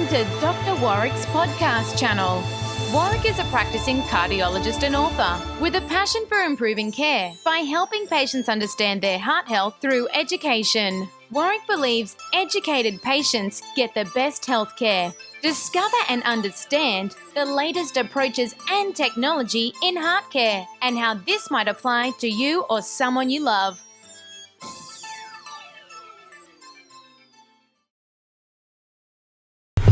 Welcome to Dr. Warrick's podcast channel. Warrick is a practicing cardiologist and author with a passion for improving care by helping patients understand their heart health through education. Warrick believes educated patients get the best health care. Discover and understand the latest approaches and technology in heart care and how this might apply to you or someone you love.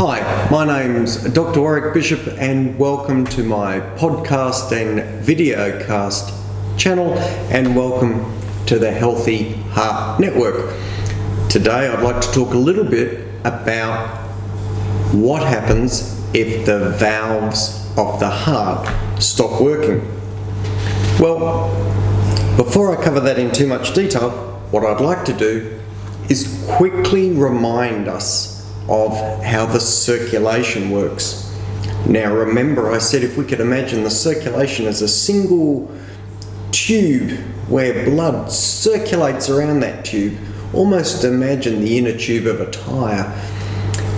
Hi, my name's Dr. Warrick Bishop and welcome to my podcast and videocast channel and welcome to the Healthy Heart Network. Today I'd like to talk a little bit about what happens if the valves of the heart stop working. Well, before I cover that in too much detail, what I'd like to do is quickly remind us of how the circulation works. Now remember, I said if we could imagine the circulation as a single tube where blood circulates around that tube, almost imagine the inner tube of a tyre.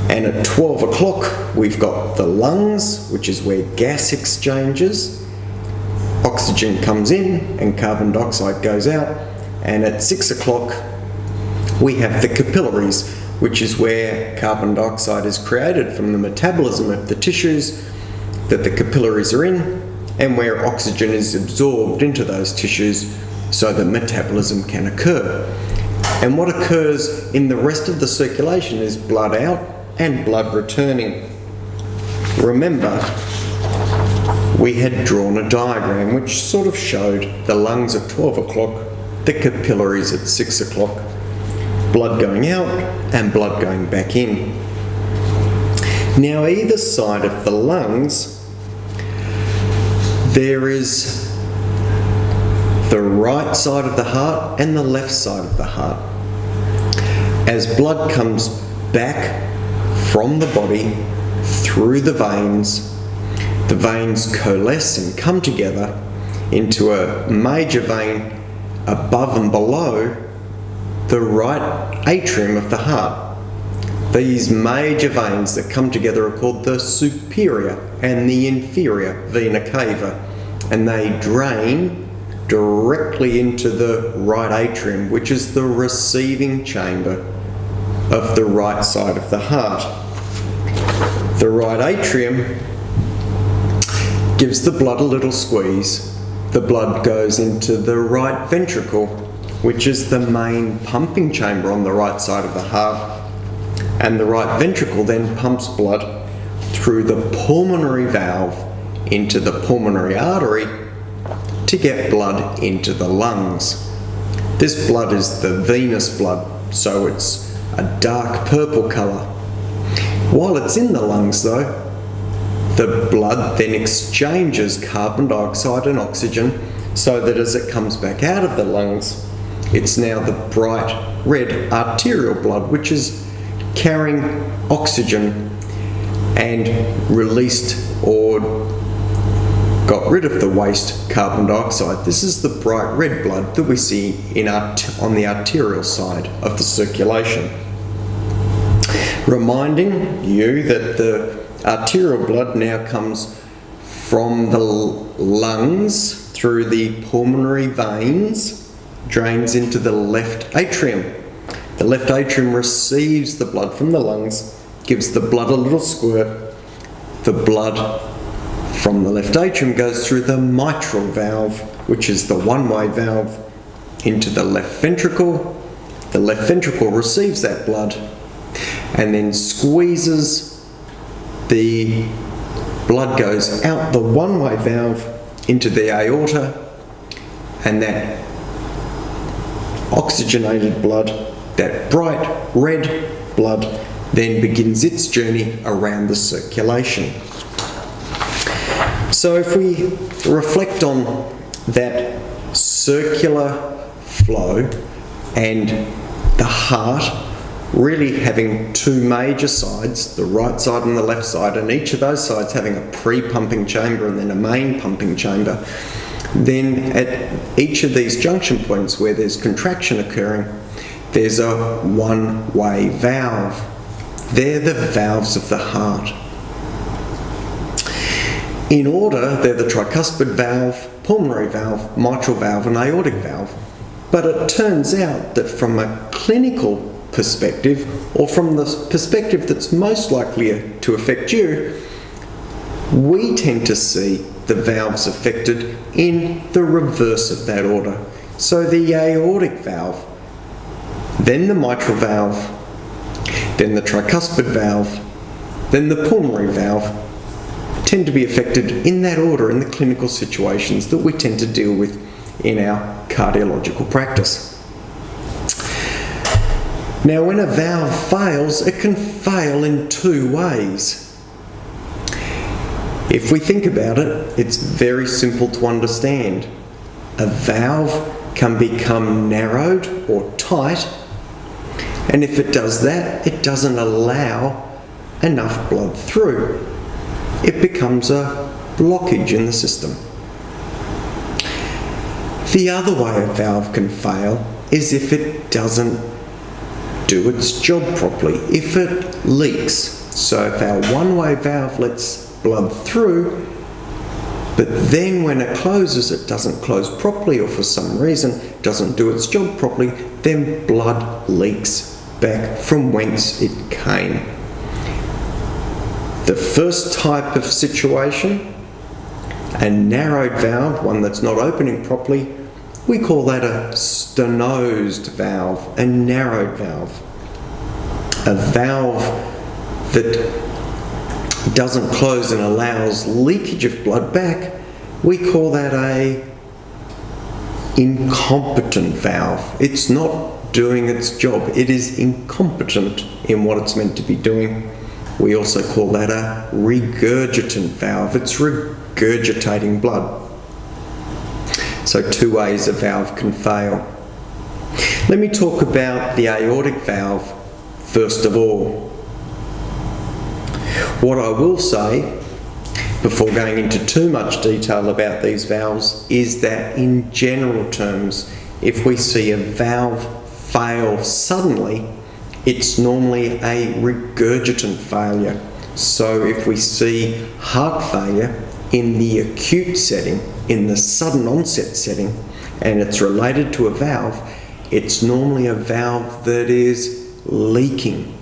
And at 12 o'clock we've got the lungs, which is where gas exchanges, oxygen comes in and carbon dioxide goes out, and at 6 o'clock we have the capillaries, which is where carbon dioxide is created from the metabolism of the tissues that the capillaries are in, and where oxygen is absorbed into those tissues so that metabolism can occur. And what occurs in the rest of the circulation is blood out and blood returning. Remember, we had drawn a diagram which sort of showed the lungs at 12 o'clock, the capillaries at 6 o'clock, blood going out and blood going back in. Now either side of the lungs there is the right side of the heart and the left side of the heart. As blood comes back from the body through the veins coalesce and come together into a major vein above and below the right atrium of the heart. These major veins that come together are called the superior and the inferior vena cava, and they drain directly into the right atrium, which is the receiving chamber of the right side of the heart. The right atrium gives the blood a little squeeze. The blood goes into the right ventricle, which is the main pumping chamber on the right side of the heart, and the right ventricle then pumps blood through the pulmonary valve into the pulmonary artery to get blood into the lungs. This blood is the venous blood, so it's a dark purple colour. While it's in the lungs though, the blood then exchanges carbon dioxide and oxygen so that as it comes back out of the lungs, it's now the bright red arterial blood, which is carrying oxygen and released or got rid of the waste carbon dioxide. This is the bright red blood that we see on the arterial side of the circulation. Reminding you that the arterial blood now comes from the lungs through the pulmonary veins, drains into the left atrium. The left atrium receives the blood from the lungs, gives the blood a little squirt. The blood from the left atrium goes through the mitral valve, which is the one-way valve, into the left ventricle. The left ventricle receives that blood and then squeezes. The blood goes out the one-way valve into the aorta, and that oxygenated blood, that bright red blood, then begins its journey around the circulation. So if we reflect on that circular flow and the heart really having two major sides, the right side and the left side, and each of those sides having a pre-pumping chamber and then a main pumping chamber, then at each of these junction points where there's contraction occurring, there's a one-way valve They're the valves of the heart. In order, they're the tricuspid valve, pulmonary valve, mitral valve, and aortic valve. But it turns out that from a clinical perspective, or from the perspective that's most likely to affect you, we tend to see the valves affected in the reverse of that order. So the aortic valve, then the mitral valve, then the tricuspid valve, then the pulmonary valve tend to be affected in that order in the clinical situations that we tend to deal with in our cardiological practice. Now, when a valve fails, it can fail in two ways. If we think about it, it's very simple to understand. A valve can become narrowed or tight, and if it does that, it doesn't allow enough blood through. It becomes a blockage in the system. The other way a valve can fail is if it doesn't do its job properly, if it leaks. So if our one-way valve lets blood through, but then when it closes, it doesn't close properly, or for some reason doesn't do its job properly, then blood leaks back from whence it came. The first type of situation, a narrowed valve, one that's not opening properly, we call that a stenosed valve, a narrowed valve. A valve that doesn't close and allows leakage of blood back, we call that a incompetent valve. It's not doing its job. It is incompetent in what it's meant to be doing. We also call that a regurgitant valve. It's regurgitating blood. So two ways a valve can fail. Let me talk about the aortic valve first of all. What I will say, before going into too much detail about these valves, is that in general terms, if we see a valve fail suddenly, it's normally a regurgitant failure. So if we see heart failure in the acute setting, in the sudden onset setting, and it's related to a valve, it's normally a valve that is leaking.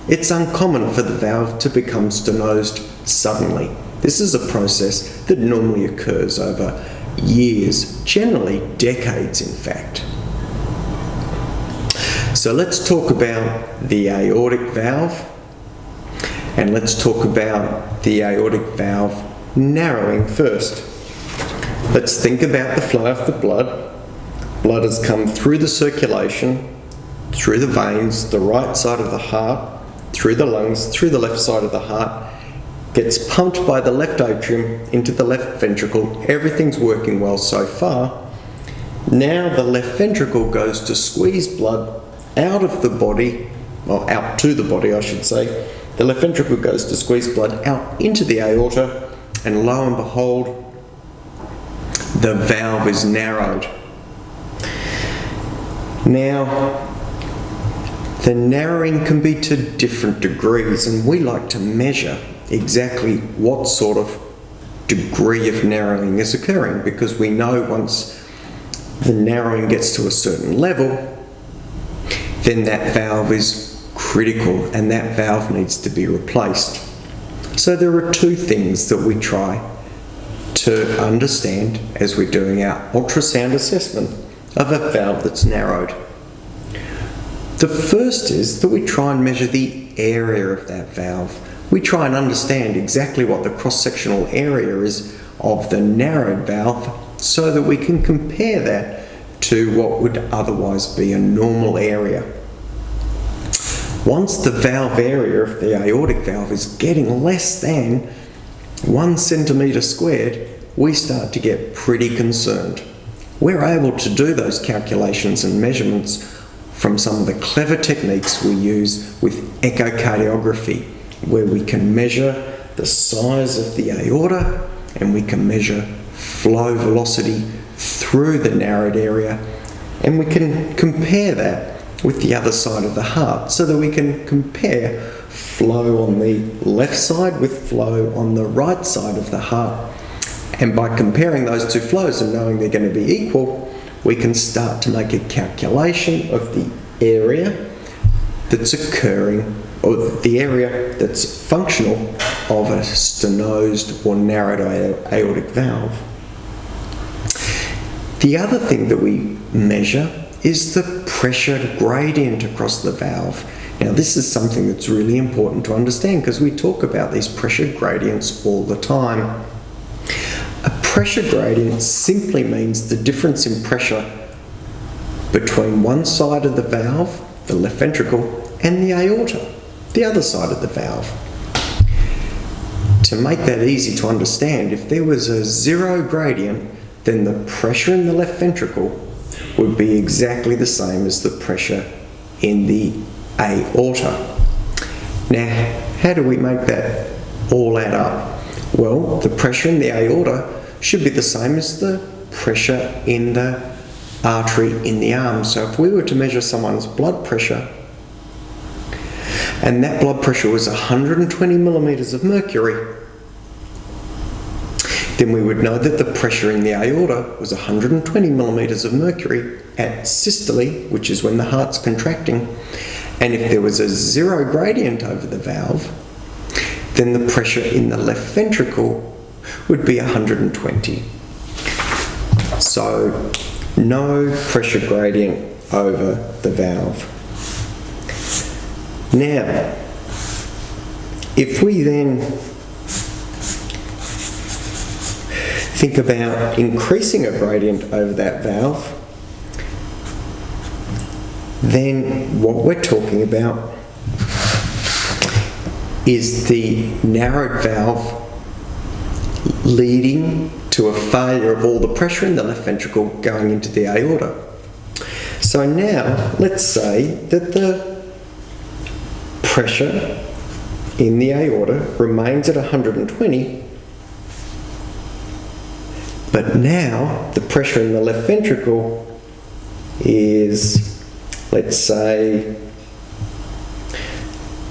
It's uncommon for the valve to become stenosed suddenly. This is a process that normally occurs over years, generally decades in fact. So let's talk about the aortic valve, and let's talk about the aortic valve narrowing first. Let's think about the flow of the blood. Blood has come through the circulation, through the veins, the right side of the heart, through the lungs, through the left side of the heart, gets pumped by the left atrium into the left ventricle. Everything's working well so far. Now the left ventricle goes to squeeze blood out of the body, or out to the body I should say. The left ventricle goes to squeeze blood out into the aorta, and lo and behold, the valve is narrowed. Now, the narrowing can be to different degrees, and we like to measure exactly what sort of degree of narrowing is occurring, because we know once the narrowing gets to a certain level, then that valve is critical and that valve needs to be replaced. So there are two things that we try to understand as we're doing our ultrasound assessment of a valve that's narrowed. The first is that we try and measure the area of that valve. We try and understand exactly what the cross-sectional area is of the narrowed valve so that we can compare that to what would otherwise be a normal area. Once the valve area of the aortic valve is getting less than 1 centimetre squared, we start to get pretty concerned. We're able to do those calculations and measurements from some of the clever techniques we use with echocardiography, where we can measure the size of the aorta and we can measure flow velocity through the narrowed area, and we can compare that with the other side of the heart so that we can compare flow on the left side with flow on the right side of the heart. And by comparing those two flows and knowing they're going to be equal, we can start to make a calculation of the area that's occurring, or the area that's functional of a stenosed or narrowed aortic valve. The other thing that we measure is the pressure gradient across the valve. Now, this is something that's really important to understand because we talk about these pressure gradients all the time. A pressure gradient simply means the difference in pressure between one side of the valve, the left ventricle, and the aorta, the other side of the valve. To make that easy to understand, if there was a zero gradient, then the pressure in the left ventricle would be exactly the same as the pressure in the aorta. Now, how do we make that all add up? Well, the pressure in the aorta should be the same as the pressure in the artery in the arm. So if we were to measure someone's blood pressure, and that blood pressure was 120 millimeters of mercury, then we would know that the pressure in the aorta was 120 millimeters of mercury at systole, which is when the heart's contracting. And if there was a zero gradient over the valve, then the pressure in the left ventricle would be 120. So no pressure gradient over the valve. Now, if we then think about increasing a gradient over that valve, then what we're talking about is the narrowed valve leading to a failure of all the pressure in the left ventricle going into the aorta. So now, let's say that the pressure in the aorta remains at 120, but now the pressure in the left ventricle is, let's say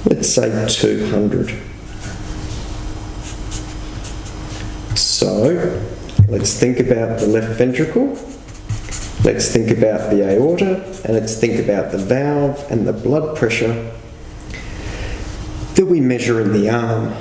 200. So let's think about the left ventricle, let's think about the aorta, and let's think about the valve and the blood pressure that we measure in the arm.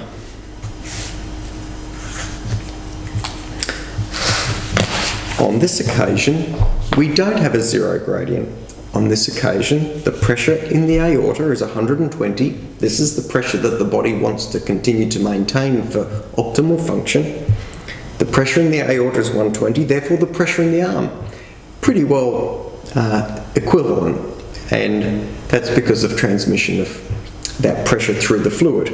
On this occasion, we don't have a zero gradient. On this occasion, the pressure in the aorta is 120. This is the pressure that the body wants to continue to maintain for optimal function. The pressure in the aorta is 120, therefore the pressure in the arm, pretty well equivalent, and that's because of transmission of that pressure through the fluid.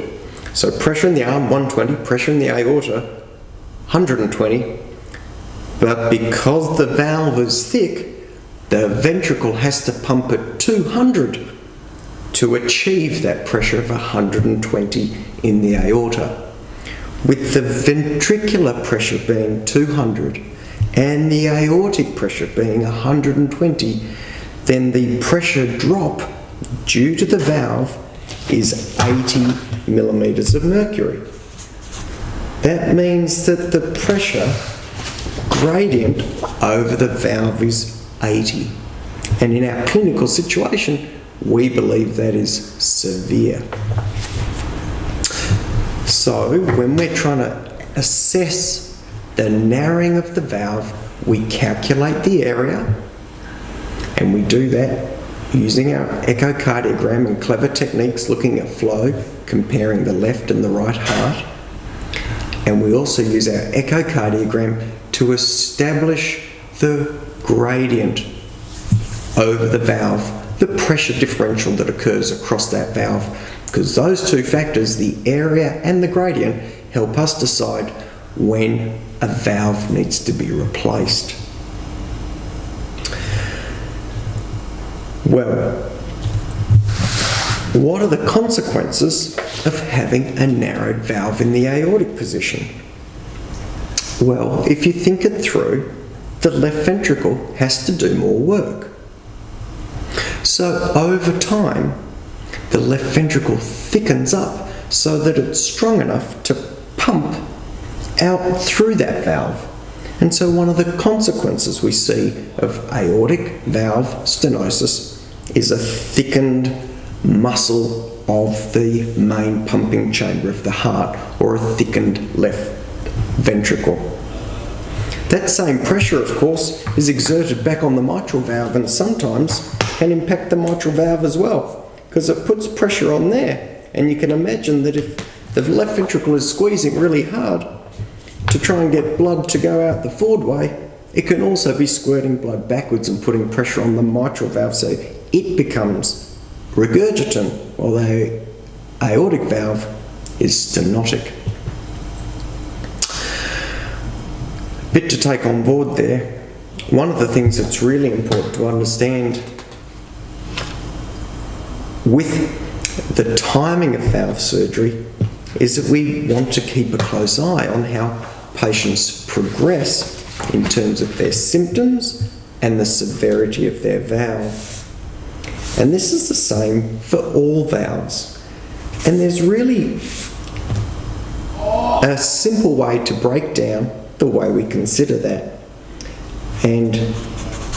So pressure in the arm 120, pressure in the aorta 120, but because the valve is thick, the ventricle has to pump at 200 to achieve that pressure of 120 in the aorta. With the ventricular pressure being 200 and the aortic pressure being 120, then the pressure drop due to the valve is 80 millimeters of mercury. That means that the pressure gradient over the valve is 80. And in our clinical situation, we believe that is severe. So when we're trying to assess the narrowing of the valve, we calculate the area, and we do that using our echocardiogram and clever techniques looking at flow, comparing the left and the right heart. And we also use our echocardiogram to establish the gradient over the valve, the pressure differential that occurs across that valve, because those two factors, the area and the gradient, help us decide when a valve needs to be replaced. Well, what are the consequences of having a narrowed valve in the aortic position? Well, if you think it through, the left ventricle has to do more work. So over time, the left ventricle thickens up so that it's strong enough to pump out through that valve. And so one of the consequences we see of aortic valve stenosis is a thickened muscle of the main pumping chamber of the heart, or a thickened left ventricle. That same pressure, of course, is exerted back on the mitral valve, and sometimes can impact the mitral valve as well, because it puts pressure on there. And you can imagine that if the left ventricle is squeezing really hard to try and get blood to go out the forward way, it can also be squirting blood backwards and putting pressure on the mitral valve, so it becomes regurgitant, while the aortic valve is stenotic. Bit to take on board there. One of the things that's really important to understand with the timing of valve surgery is that we want to keep a close eye on how patients progress in terms of their symptoms and the severity of their valve. And this is the same for all valves. And there's really a simple way to break down the way we consider that. And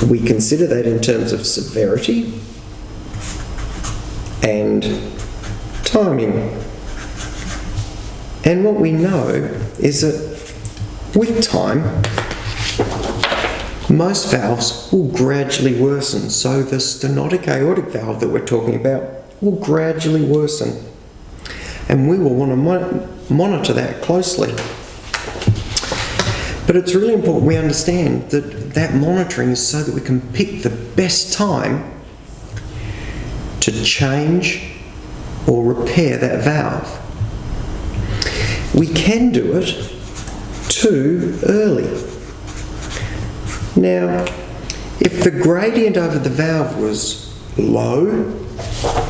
we consider that in terms of severity and timing. And what we know is that with time, most valves will gradually worsen. So the stenotic aortic valve that we're talking about will gradually worsen. And we will want to monitor that closely. But it's really important we understand that that monitoring is so that we can pick the best time to change or repair that valve. We can do it too early. Now, if the gradient over the valve was low,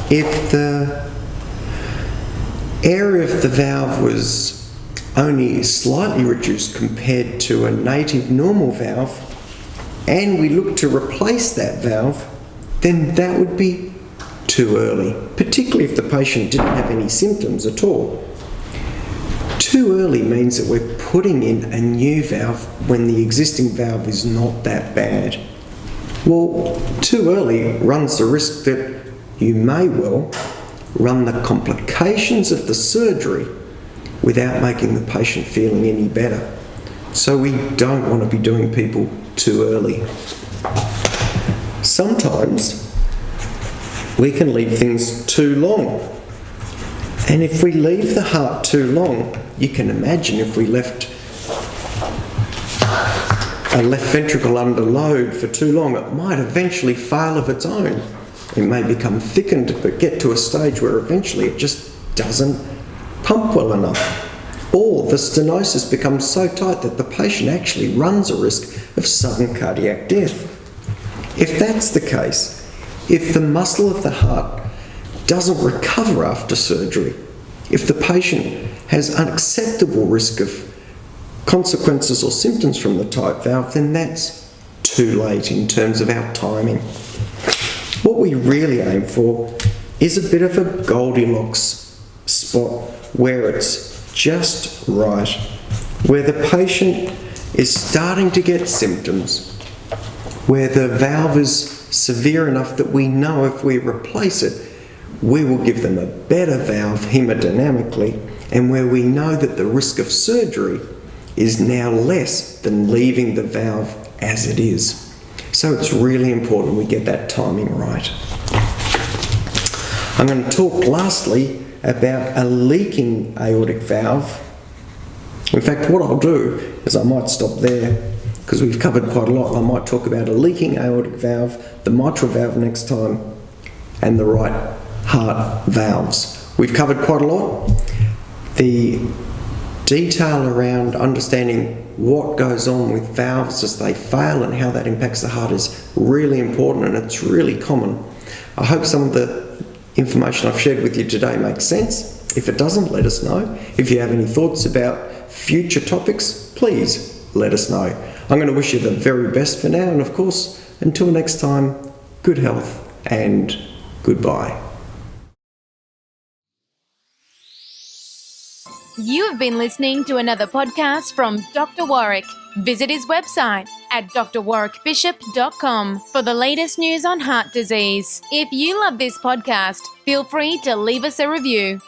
if the area of the valve was only slightly reduced compared to a native normal valve, and we look to replace that valve, then that would be too early, particularly if the patient didn't have any symptoms at all. Too early means that we're putting in a new valve when the existing valve is not that bad. Well, too early runs the risk that you may well run the complications of the surgery without making the patient feeling any better. So we don't want to be doing people too early. Sometimes we can leave things too long. And if we leave the heart too long, you can imagine if we left a left ventricle under load for too long, it might eventually fail of its own. It may become thickened, but get to a stage where eventually it just doesn't pump well enough. Or the stenosis becomes so tight that the patient actually runs a risk of sudden cardiac death. If that's the case, if the muscle of the heart doesn't recover after surgery, if the patient has unacceptable risk of consequences or symptoms from the tight valve, then that's too late in terms of our timing. What we really aim for is a bit of a Goldilocks spot where it's just right, where the patient is starting to get symptoms, where the valve is severe enough that we know if we replace it, we will give them a better valve hemodynamically, and where we know that the risk of surgery is now less than leaving the valve as it is. So it's really important we get that timing right. I'm going to talk lastly about a leaking aortic valve. In fact, what I'll do is I might stop there because we've covered quite a lot. I might talk about a leaking aortic valve, the mitral valve next time, and the right heart valves. We've covered quite a lot. The detail around understanding what goes on with valves as they fail and how that impacts the heart is really important, and it's really common. I hope some of the information I've shared with you today makes sense. If it doesn't, let us know. If you have any thoughts about future topics, please let us know. I'm going to wish you the very best for now, and of course, until next time, good health and goodbye. You have been listening to another podcast from Dr. Warrick. Visit his website at drwarrickbishop.com for the latest news on heart disease. If you love this podcast, feel free to leave us a review.